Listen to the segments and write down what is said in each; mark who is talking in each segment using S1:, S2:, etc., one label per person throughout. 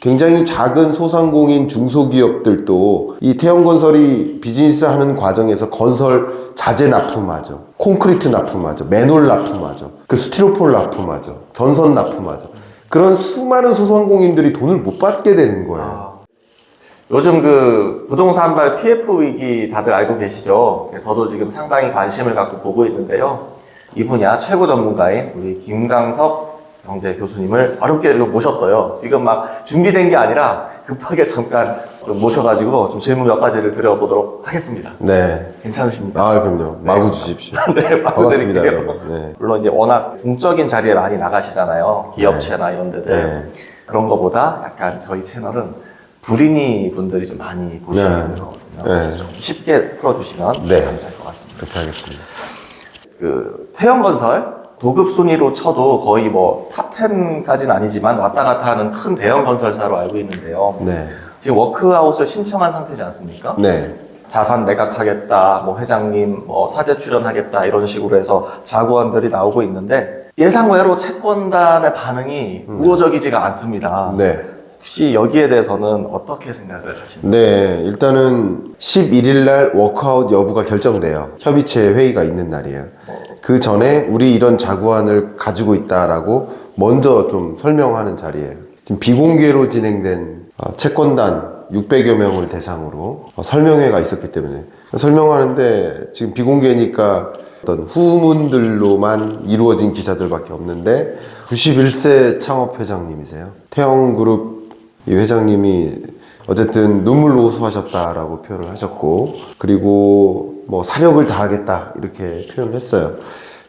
S1: 굉장히 작은 소상공인 중소기업들도 이 태형건설이 비즈니스 하는 과정에서 건설 자재 납품하죠. 콘크리트 납품하죠. 맨홀 납품하죠. 그 스티로폴 납품하죠. 전선 납품하죠. 그런 수많은 소상공인들이 돈을 못 받게 되는 거예요.
S2: 요즘 그 부동산발 PF 위기 다들 알고 계시죠? 저도 지금 상당히 관심을 갖고 보고 있는데요. 이 분야 최고 전문가인 우리 김강석 경제 교수님을 어렵게 모셨어요. 지금 막 준비된 게 아니라 급하게 잠깐 좀 모셔가지고 좀 질문 몇 가지를 드려보도록 하겠습니다.
S1: 네.
S2: 괜찮으십니까?
S1: 아, 그럼요. 마구 주십시오.
S2: 네, 마구
S1: 반갑습니다.
S2: 드릴게요.
S1: 네.
S2: 물론 이제 워낙 공적인 자리에 많이 나가시잖아요. 기업체나 이런 데들.
S1: 네.
S2: 그런 거보다 약간 저희 채널은 불인이 분들이 좀 많이 보시는
S1: 네.
S2: 거거든요.
S1: 네.
S2: 그래서 좀 쉽게 풀어주시면
S1: 네.
S2: 감사할 것 같습니다.
S1: 그렇게 하겠습니다.
S2: 그 태형건설 도급 순위로 쳐도 거의 뭐 탑10까지는 아니지만 왔다 갔다 하는 큰 대형 건설사로 알고 있는데요.
S1: 네.
S2: 지금 워크아웃을 신청한 상태지 않습니까?
S1: 네.
S2: 자산 매각하겠다, 뭐 회장님 뭐 사제 출연하겠다 이런 식으로 해서 자구안들이 나오고 있는데 예상외로 채권단의 반응이 우호적이지가 않습니다.
S1: 네.
S2: 혹시 여기에 대해서는 어떻게 생각을 하시나요?
S1: 네, 일단은 11일 날 워크아웃 여부가 결정돼요. 협의체 회의가 있는 날이에요. 그 전에 우리 이런 자구안을 가지고 있다라고 먼저 좀 설명하는 자리예요. 지금 비공개로 진행된 채권단 600여 명을 대상으로 설명회가 있었기 때문에 설명하는데 지금 비공개니까 어떤 후문들로만 이루어진 기사들밖에 없는데 91세 창업회장님이세요. 태형그룹 이 회장님이 어쨌든 눈물로 호소하셨다라고 표현을 하셨고 그리고 뭐 사력을 다하겠다 이렇게 표현을 했어요.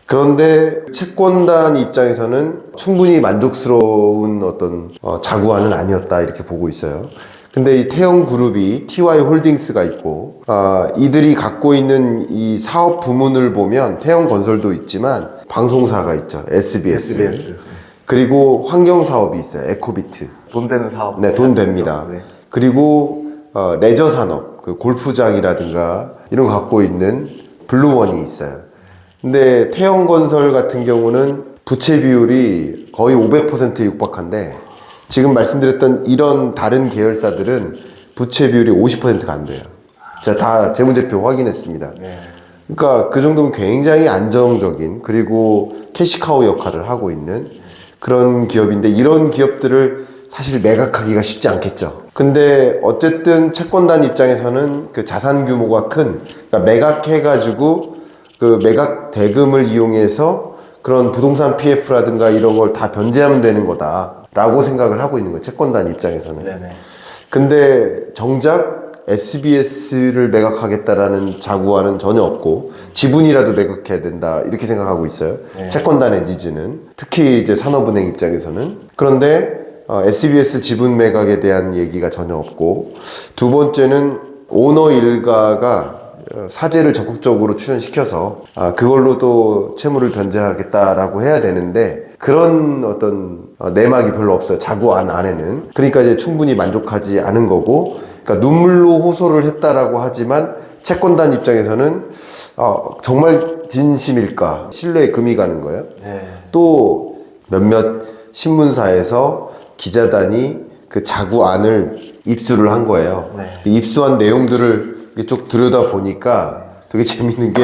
S1: 그런데 채권단 입장에서는 충분히 만족스러운 어떤 자구안은 아니었다 이렇게 보고 있어요. 근데 이 태형그룹이 TY 홀딩스가 있고 이들이 갖고 있는 이 사업 부문을 보면 태형건설도 있지만 방송사가 있죠. SBS. 그리고 환경사업이 있어요. 에코비트.
S2: 돈 되는 사업.
S1: 네, 돈 됩니다.
S2: 네.
S1: 그리고 레저 산업, 그 골프장이라든가 이런 거 갖고 있는 블루원이 있어요. 근데 태형건설 같은 경우는 부채 비율이 거의 500%에 육박한데 지금 말씀드렸던 이런 다른 계열사들은 부채 비율이 50%가 안 돼요. 제가 다 재무제표 확인했습니다.
S2: 네.
S1: 그러니까 그 정도면 굉장히 안정적인 그리고 캐시카우 역할을 하고 있는 그런 기업인데 이런 기업들을 사실 매각하기가 쉽지 않겠죠. 근데 어쨌든 채권단 입장에서는 그 자산 규모가 큰 그러니까 매각해가지고 그 매각 대금을 이용해서 그런 부동산 PF라든가 이런 걸 다 변제하면 되는 거다라고 생각을 하고 있는 거예요. 채권단 입장에서는.
S2: 네네.
S1: 근데 정작 SBS를 매각하겠다라는 자구안은 전혀 없고 지분이라도 매각해야 된다 이렇게 생각하고 있어요.
S2: 네.
S1: 채권단의 니즈는 특히 이제 산업은행 입장에서는. 그런데 SBS 지분 매각에 대한 얘기가 전혀 없고 두 번째는 오너 일가가 사재를 적극적으로 출연시켜서 그걸로 또 채무를 변제하겠다라고 해야 되는데 그런 어떤 내막이 별로 없어요. 자구안 안에는. 그러니까 이제 충분히 만족하지 않은 거고 그러니까 눈물로 호소를 했다라고 하지만 채권단 입장에서는 정말 진심일까 신뢰에 금이 가는 거예요.
S2: 네.
S1: 또 몇몇 신문사에서 기자단이 그 자구안을 입수를 한 거예요.
S2: 네.
S1: 그 입수한 내용들을 쭉 들여다 보니까 되게 재밌는 게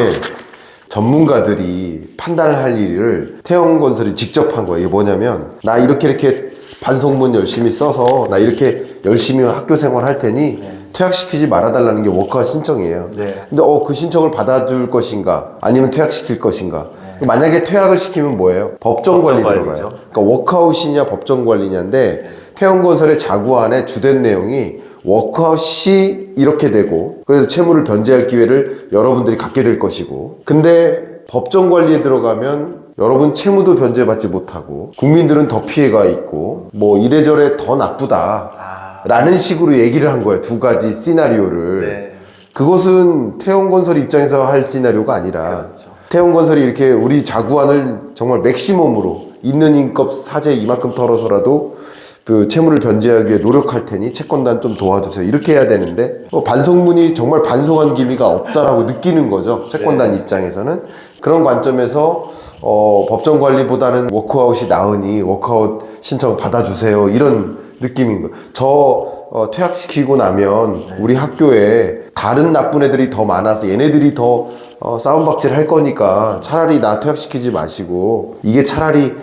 S1: 전문가들이 판단을 할 일을 태형건설이 직접 한 거예요. 이게 뭐냐면 나 이렇게 반성문 열심히 써서 나 이렇게 열심히 학교 생활 할 테니 퇴학시키지 말아달라는 게 워크아웃 신청이에요.
S2: 네.
S1: 근데 그 신청을 받아줄 것인가 아니면 퇴학시킬 것인가. 만약에 퇴학을 시키면 뭐예요? 법정관리 들어가요. 그러니까 워크아웃이냐 법정관리냐인데 태형건설의 자구안의 주된 내용이 워크아웃이 이렇게 되고 그래서 채무를 변제할 기회를 여러분들이 갖게 될 것이고 근데 법정관리에 들어가면 여러분 채무도 변제받지 못하고 국민들은 더 피해가 있고 뭐 이래저래 더 나쁘다 라는 식으로 얘기를 한 거예요. 두 가지 시나리오를.
S2: 네.
S1: 그것은 태형건설 입장에서 할 시나리오가 아니라
S2: 그렇죠.
S1: 태형건설이 이렇게 우리 자구안을 정말 맥시멈으로 있는 인껏 사재 이만큼 털어서라도 그 채무를 변제하기 위해 노력할 테니 채권단 좀 도와주세요. 이렇게 해야 되는데 반송문이 정말 반송한 기미가 없다라고 느끼는 거죠. 채권단
S2: 네.
S1: 입장에서는. 그런 관점에서 법정 관리보다는 워크아웃이 나으니 워크아웃 신청 받아주세요. 이런 느낌인 거예요. 퇴학시키고 나면 우리 학교에 다른 나쁜 애들이 더 많아서 얘네들이 더 싸움박질 할 거니까 차라리 나 퇴학시키지 마시고 이게 차라리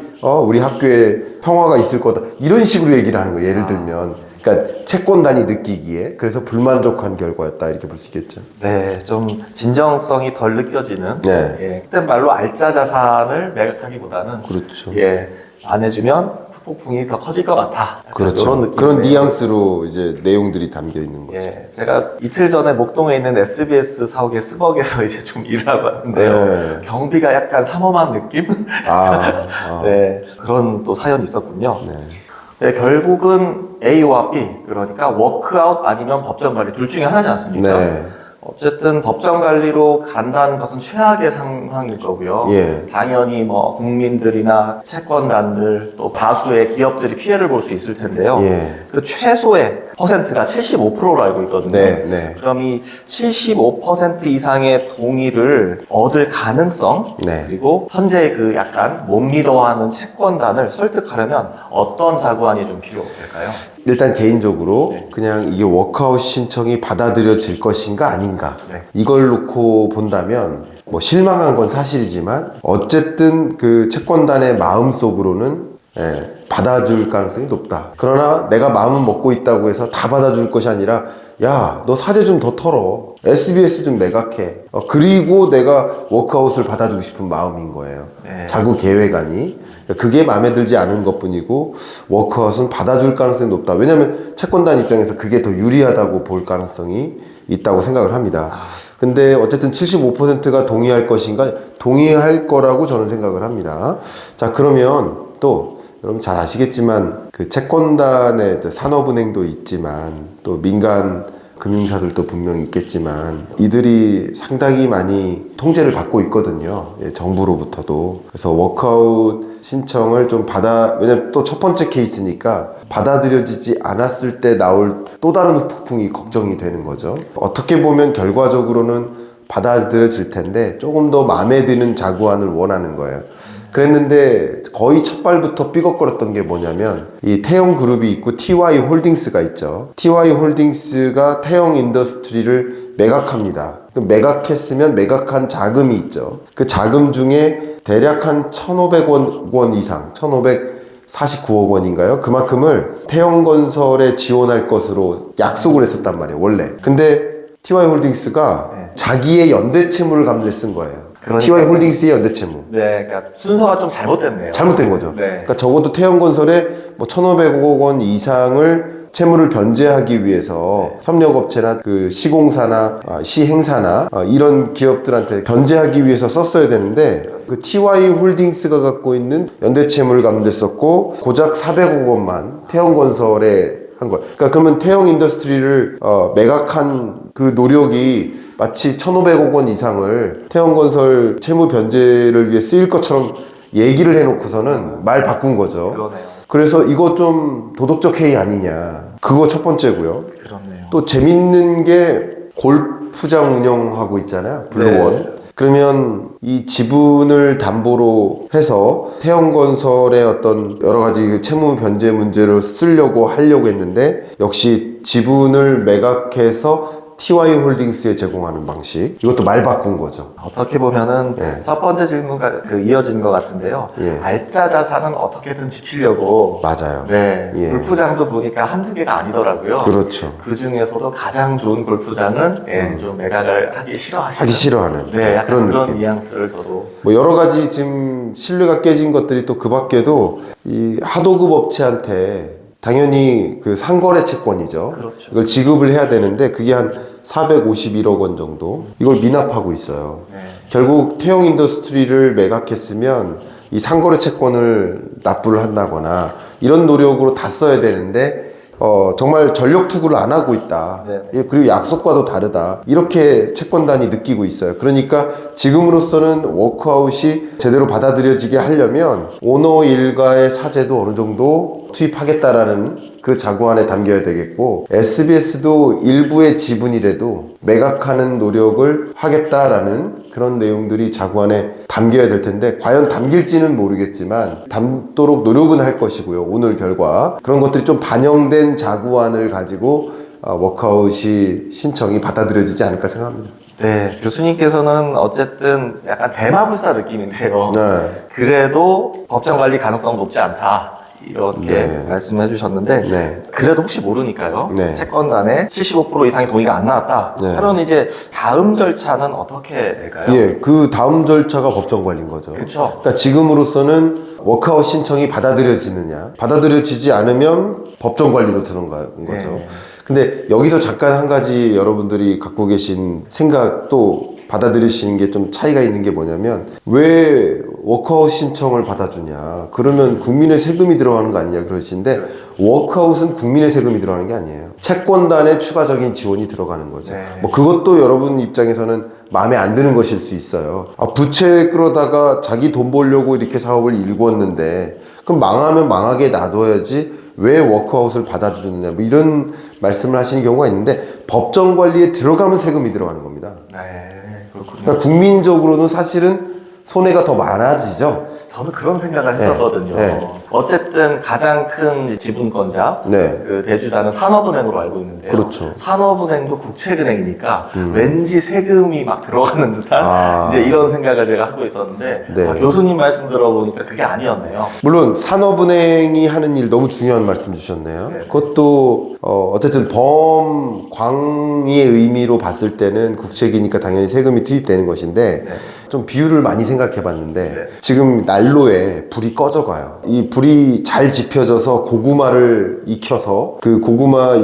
S1: 우리 학교에 평화가 있을 거다. 이런 식으로 얘기를 하는 거예요. 예를 들면. 그러니까 채권단이 느끼기에 그래서 불만족한 결과였다 이렇게 볼 수 있겠죠.
S2: 네, 좀 진정성이 덜 느껴지는.
S1: 네.
S2: 예, 그때 말로 알짜 자산을 매각하기보다는
S1: 그렇죠.
S2: 예, 안 해주면 후폭풍이 더 커질 것 같아. 약간
S1: 그렇죠.
S2: 이런 느낌.
S1: 그런 뉘앙스로 이제 내용들이 담겨 있는 거죠.
S2: 예, 제가 이틀 전에 목동에 있는 SBS 사옥의 스벅에서 이제 좀 일을 하고 왔는데요.
S1: 네.
S2: 경비가 약간 삼엄한 느낌? 네, 그런 또 사연이 있었군요. 네, 결국은 A와 B, 그러니까 워크아웃 아니면 법정 관리 둘 중에 하나지 않습니까?
S1: 네.
S2: 어쨌든 법정 관리로 간다는 것은 최악의 상황일 거고요.
S1: 예.
S2: 당연히 뭐 국민들이나 채권단들 또 다수의 기업들이 피해를 볼 수 있을 텐데요.
S1: 예.
S2: 그 최소의 퍼센트가 75%로 알고 있거든요.
S1: 네, 네.
S2: 그럼 이 75% 이상의 동의를 얻을 가능성,
S1: 네.
S2: 그리고 현재 그 약간 못 믿어하는 채권단을 설득하려면 어떤 자구안이 좀 필요할까요?
S1: 일단 개인적으로 그냥 이게 워크아웃 신청이 받아들여질 것인가 아닌가
S2: 네.
S1: 이걸 놓고 본다면 뭐 실망한 건 사실이지만 어쨌든 그 채권단의 마음속으로는 받아줄 가능성이 높다. 그러나 내가 마음은 먹고 있다고 해서 다 받아줄 것이 아니라 야, 너 사재 좀 더 털어. SBS 좀 매각해. 그리고 내가 워크아웃을 받아주고 싶은 마음인 거예요.
S2: 네.
S1: 자구 계획안이. 그게 마음에 들지 않은 것 뿐이고 워크아웃은 받아줄 가능성이 높다. 왜냐하면 채권단 입장에서 그게 더 유리하다고 볼 가능성이 있다고 생각을 합니다. 근데 어쨌든 75%가 동의할 것인가? 동의할 거라고 저는 생각을 합니다. 자, 그러면 또 여러분 잘 아시겠지만 그 채권단의 산업은행도 있지만 또 민간 금융사들도 분명히 있겠지만 이들이 상당히 많이 통제를 받고 있거든요. 정부로부터도. 그래서 워크아웃 신청을 좀 왜냐면 또 첫 번째 케이스니까 받아들여지지 않았을 때 나올 또 다른 후폭풍이 걱정이 되는 거죠. 어떻게 보면 결과적으로는 받아들여질 텐데 조금 더 마음에 드는 자구안을 원하는 거예요. 그랬는데 거의 첫 발부터 삐걱거렸던 게 뭐냐면 이 태영 그룹이 있고 TY 홀딩스가 있죠. TY 홀딩스가 태영 인더스트리를 매각합니다. 그 매각했으면 매각한 자금이 있죠. 그 자금 중에 대략 한 1,500억 원 이상, 1,549억 원인가요? 그만큼을 태영건설에 지원할 것으로 약속을 했었단 말이에요, 원래. 근데 TY 홀딩스가 자기의 연대채무를 갚는 쓴 거예요.
S2: 그러니까
S1: TY 홀딩스의 연대채무.
S2: 네, 그러니까 순서가 좀 잘못됐네요.
S1: 잘못된 거죠.
S2: 네.
S1: 그러니까 적어도 태영건설에 뭐 1,500억 원 이상을 채무를 변제하기 위해서 협력업체나 그 시공사나 시행사나 이런 기업들한테 변제하기 위해서 썼어야 되는데 그 TY 홀딩스가 갖고 있는 연대채무를 갚는 데 썼고 고작 400억 원만 태영건설에 한 거예요. 그러니까 그러면 태영 인더스트리를 매각한 그 노력이 마치 1,500억 원 이상을 태영건설 채무 변제를 위해 쓰일 것처럼 얘기를 해놓고서는 말 바꾼 거죠.
S2: 그러네요.
S1: 그래서 이거 좀 도덕적 해이 아니냐. 그거 첫 번째고요.
S2: 그렇네요.
S1: 또 재밌는 게 골프장 운영하고 있잖아요. 블루원.
S2: 네.
S1: 그러면 이 지분을 담보로 해서 태영건설의 어떤 여러 가지 채무 변제 문제를 쓰려고 하려고 했는데 역시 지분을 매각해서 TY 홀딩스에 제공하는 방식. 이것도 말 바꾼 거죠.
S2: 어떻게 보면은
S1: 네.
S2: 첫 번째 질문과 이어지는 것 같은데요.
S1: 예.
S2: 알짜 자산은 어떻게든 지키려고.
S1: 맞아요.
S2: 네.
S1: 예.
S2: 골프장도 보니까 한두 개가 아니더라고요.
S1: 그렇죠.
S2: 그 중에서도 가장 좋은 골프장은 좀 매각을 하기 싫어하시는.
S1: 하기 싫어하는
S2: 네, 약간 그런
S1: 느낌.
S2: 뉘앙스를 저도.
S1: 뭐 여러 가지 지금 신뢰가 깨진 것들이 또 그 밖에도 이 하도급 업체한테 당연히 그 상거래 채권이죠.
S2: 그렇죠.
S1: 이걸 지급을 해야 되는데 그게 한 451억 원 정도 이걸 미납하고 있어요.
S2: 네.
S1: 결국 태영 인더스트리를 매각했으면 이 상거래 채권을 납부를 한다거나 이런 노력으로 다 써야 되는데 정말 전력 투구를 안 하고 있다.
S2: 네네.
S1: 예, 그리고 약속과도 다르다. 이렇게 채권단이 느끼고 있어요. 그러니까 지금으로서는 워크아웃이 제대로 받아들여지게 하려면 오너 일가의 사재도 어느 정도 투입하겠다라는 그 자구안에 담겨야 되겠고, SBS도 일부의 지분이라도 매각하는 노력을 하겠다라는 그런 내용들이 자구안에 담겨야 될 텐데, 과연 담길지는 모르겠지만 담도록 노력은 할 것이고요. 오늘 결과 그런 것들이 좀 반영된 자구안을 가지고 워크아웃이 신청이 받아들여지지 않을까 생각합니다.
S2: 네, 교수님께서는 어쨌든 약간 대마불사 느낌인데요.
S1: 네.
S2: 그래도 법정 관리 가능성 높지 않다. 이렇게
S1: 네.
S2: 말씀해 주셨는데,
S1: 네.
S2: 그래도 혹시 모르니까요.
S1: 네.
S2: 채권단에 75% 이상의 동의가 안 나왔다.
S1: 네.
S2: 하면 이제 다음 절차는 어떻게 될까요?
S1: 예, 그 다음 절차가 법정 관리인 거죠.
S2: 그쵸.
S1: 그러니까 지금으로서는 워크아웃 신청이 받아들여지느냐, 받아들여지지 않으면 법정 관리로 들어간 거죠.
S2: 네.
S1: 근데 여기서 잠깐 한 가지 여러분들이 갖고 계신 생각도 받아들이시는 게 좀 차이가 있는 게 뭐냐면, 왜 워크아웃 신청을 받아주냐, 그러면 국민의 세금이 들어가는 거 아니냐 그러시는데, 워크아웃은 국민의 세금이 들어가는 게 아니에요. 채권단에 추가적인 지원이 들어가는 거죠.
S2: 네.
S1: 뭐 그것도 여러분 입장에서는 마음에 안 드는 것일 수 있어요. 부채 끌어다가 자기 돈 벌려고 이렇게 사업을 일구었는데, 그럼 망하면 망하게 놔둬야지 왜 워크아웃을 받아주느냐, 뭐 이런 말씀을 하시는 경우가 있는데, 법정 관리에 들어가면 세금이 들어가는 겁니다.
S2: 네, 그렇군요.
S1: 그러니까 국민적으로는 사실은 손해가 더 많아지죠.
S2: 저는 그런 생각을 했었거든요.
S1: 네.
S2: 어쨌든 가장 큰 지분권자,
S1: 네.
S2: 그 대주자는 산업은행으로 알고 있는데요.
S1: 그렇죠.
S2: 산업은행도 국채은행이니까 왠지 세금이 막 들어가는 듯한 이제 이런 생각을 제가 하고 있었는데,
S1: 네.
S2: 교수님 말씀 들어보니까 그게 아니었네요.
S1: 물론 산업은행이 하는 일 너무 중요한 말씀 주셨네요.
S2: 네.
S1: 그것도 어쨌든 범광의 의미로 봤을 때는 국채기니까 당연히 세금이 투입되는 것인데,
S2: 네.
S1: 좀 비율을 많이 생각해 봤는데,
S2: 네.
S1: 지금 난로에 불이 꺼져가요. 이 불이 잘 지펴져서 고구마를 익혀서 그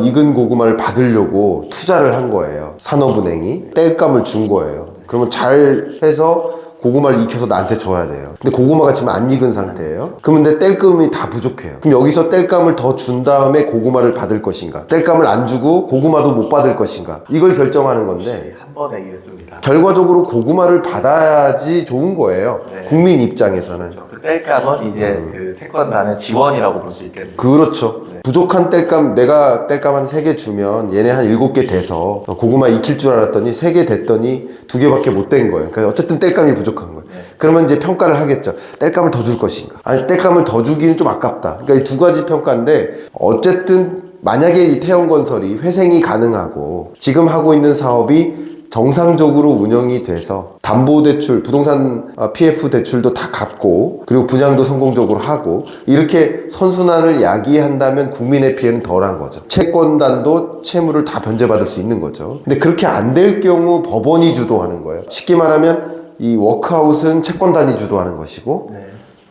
S1: 익은 고구마를 받으려고 투자를 한 거예요. 산업은행이 땔감을 준 거예요. 그러면 잘 해서 고구마를 익혀서 나한테 줘야 돼요. 근데 고구마가 지금 안 익은 상태예요. 그러면 내 땔감이 다 부족해요. 그럼 여기서 땔감을 더 준 다음에 고구마를 받을 것인가, 땔감을 안 주고 고구마도 못 받을 것인가, 이걸 결정하는 건데,
S2: 한 번에 이해했습니다.
S1: 결과적으로 고구마를 받아야지 좋은 거예요.
S2: 네.
S1: 국민 입장에서는.
S2: 그 땔감은 이제 그 채권단의 지원이라고 볼 수 있겠네요.
S1: 그렇죠.
S2: 네.
S1: 부족한 땔감, 내가 땔감 한 3개 주면 얘네 한 7개 돼서 고구마 익힐 줄 알았더니 3개 됐더니 2개밖에 못 된 거예요. 그러니까 어쨌든 땔감이 부족한 거예요. 그러면 이제 평가를 하겠죠. 땔감을 더 줄 것인가, 아니 땔감을 더 주기는 좀 아깝다. 그러니까 이 두 가지 평가인데, 어쨌든 만약에 이 태형건설이 회생이 가능하고 지금 하고 있는 사업이 정상적으로 운영이 돼서 담보대출, 부동산 PF 대출도 다 갚고, 그리고 분양도 성공적으로 하고, 이렇게 선순환을 야기한다면 국민의 피해는 덜한 거죠. 채권단도 채무를 다 변제받을 수 있는 거죠. 근데 그렇게 안 될 경우 법원이 주도하는 거예요. 쉽게 말하면 이 워크아웃은 채권단이 주도하는 것이고,
S2: 네.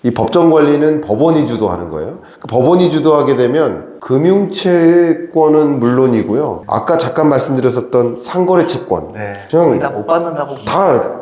S1: 이 법정 관리는 법원이 주도하는 거예요. 그 법원이 주도하게 되면 금융채권은 물론이고요, 아까 잠깐 말씀드렸었던 상거래 채권,
S2: 네.
S1: 그냥
S2: 거의 다 못 받는다고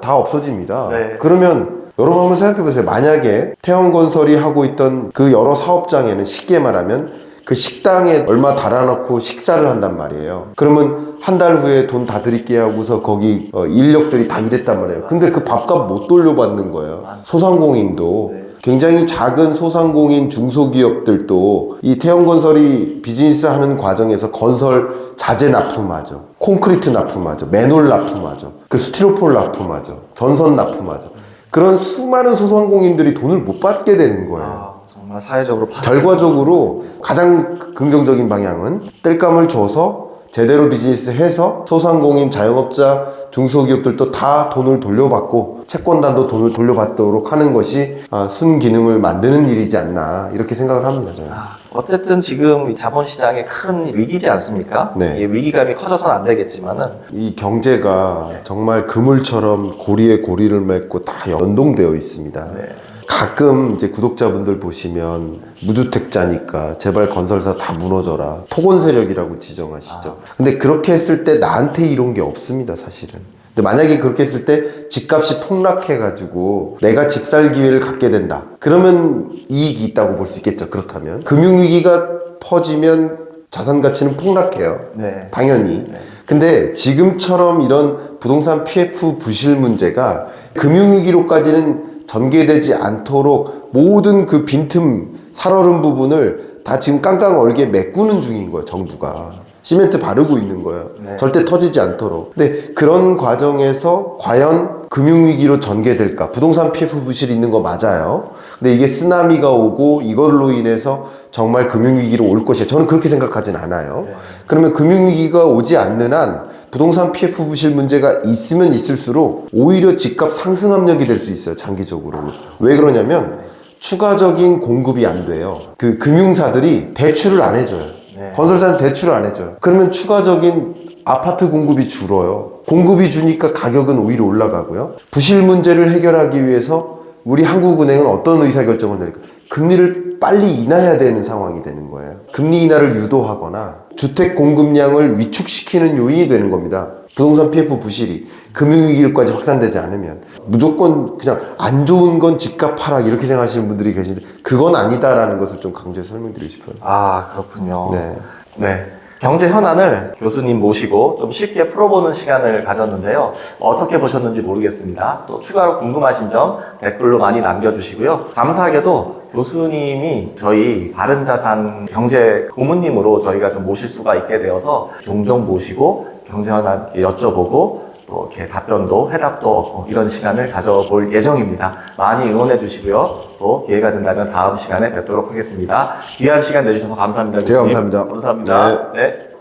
S1: 다 없어집니다.
S2: 네.
S1: 그러면 여러분 한번 생각해 보세요. 만약에 태형건설이 하고 있던 그 여러 사업장에는 쉽게 말하면 그 식당에 얼마 달아놓고 식사를 한단 말이에요. 그러면 한 달 후에 돈 다 드릴게 하고서 거기 인력들이 다 일했단 말이에요. 근데 그 밥값 못 돌려받는 거예요. 소상공인도
S2: 네.
S1: 굉장히 작은 소상공인 중소기업들도 이 태형건설이 비즈니스 하는 과정에서 건설 자재 납품하죠, 콘크리트 납품하죠, 맨홀 납품하죠, 그 스티로폴 납품하죠, 전선 납품하죠. 그런 수많은 소상공인들이 돈을 못 받게 되는 거예요.
S2: 정말 사회적으로
S1: 결과적으로 가장 긍정적인 방향은 땔감을 줘서 제대로 비즈니스 해서 소상공인, 자영업자, 중소기업들도 다 돈을 돌려받고 채권단도 돈을 돌려받도록 하는 것이 순기능을 만드는 일이지 않나, 이렇게 생각을 합니다, 저는.
S2: 어쨌든 지금 자본시장에 큰 위기지 않습니까?
S1: 네.
S2: 이 위기감이 커져서는 안 되겠지만은,
S1: 이 경제가 정말 그물처럼 고리에 고리를 맺고 다 연동되어 있습니다.
S2: 네.
S1: 가끔 이제 구독자분들 보시면 무주택자니까 제발 건설사 다 무너져라, 토건 세력이라고 지정하시죠. 근데 그렇게 했을 때 나한테 이런 게 없습니다, 사실은. 근데 만약에 그렇게 했을 때 집값이 폭락해가지고 내가 집 살 기회를 갖게 된다, 그러면 이익이 있다고 볼 수 있겠죠. 그렇다면 금융위기가 퍼지면 자산 가치는 폭락해요.
S2: 네.
S1: 당연히. 근데 지금처럼 이런 부동산 PF 부실 문제가 금융위기로까지는 전개되지 않도록 모든 그 빈틈, 살얼음 부분을 다 지금 깡깡 얼게 메꾸는 중인 거예요, 정부가. 시멘트 바르고 있는 거예요.
S2: 네.
S1: 절대 터지지 않도록. 근데 그런 과정에서 과연 금융위기로 전개될까? 부동산 PF 부실이 있는 거 맞아요. 근데 이게 쓰나미가 오고 이걸로 인해서 정말 금융위기로 올 것이야. 저는 그렇게 생각하진 않아요. 그러면 금융위기가 오지 않는 한 부동산 PF 부실 문제가 있으면 있을수록 오히려 집값 상승 압력이 될 수 있어요, 장기적으로. 왜 그러냐면 추가적인 공급이 안 돼요. 그 금융사들이 대출을 안 해줘요.
S2: 네.
S1: 건설사는 대출을 안 해줘요. 그러면 추가적인 아파트 공급이 줄어요. 공급이 주니까 가격은 오히려 올라가고요. 부실 문제를 해결하기 위해서 우리 한국은행은 어떤 의사결정을 내릴까? 금리를 빨리 인하해야 되는 상황이 되는 거예요. 금리 인하를 유도하거나 주택 공급량을 위축시키는 요인이 되는 겁니다. 부동산 PF 부실이 금융위기까지 확산되지 않으면 무조건 그냥 안 좋은 건 집값 하락 이렇게 생각하시는 분들이 계신데 그건 아니다라는 것을 좀 강조해서 설명드리고 싶어요.
S2: 아, 그렇군요.
S1: 네.
S2: 네. 경제 현안을 교수님 모시고 좀 쉽게 풀어보는 시간을 가졌는데요. 어떻게 보셨는지 모르겠습니다. 또 추가로 궁금하신 점 댓글로 많이 남겨주시고요. 감사하게도 교수님이 저희 바른자산 경제 고문님으로 저희가 좀 모실 수가 있게 되어서 종종 모시고 경제 현안 여쭤보고 또 이렇게 답변도 해답도 얻고 이런 시간을 가져볼 예정입니다. 많이 응원해 주시고요. 또 기회가 된다면 다음 시간에 뵙도록 하겠습니다. 귀한 시간 내주셔서 감사합니다.
S1: 제가
S2: 교수님.
S1: 감사합니다.
S2: 감사합니다.
S1: 네.
S2: 네.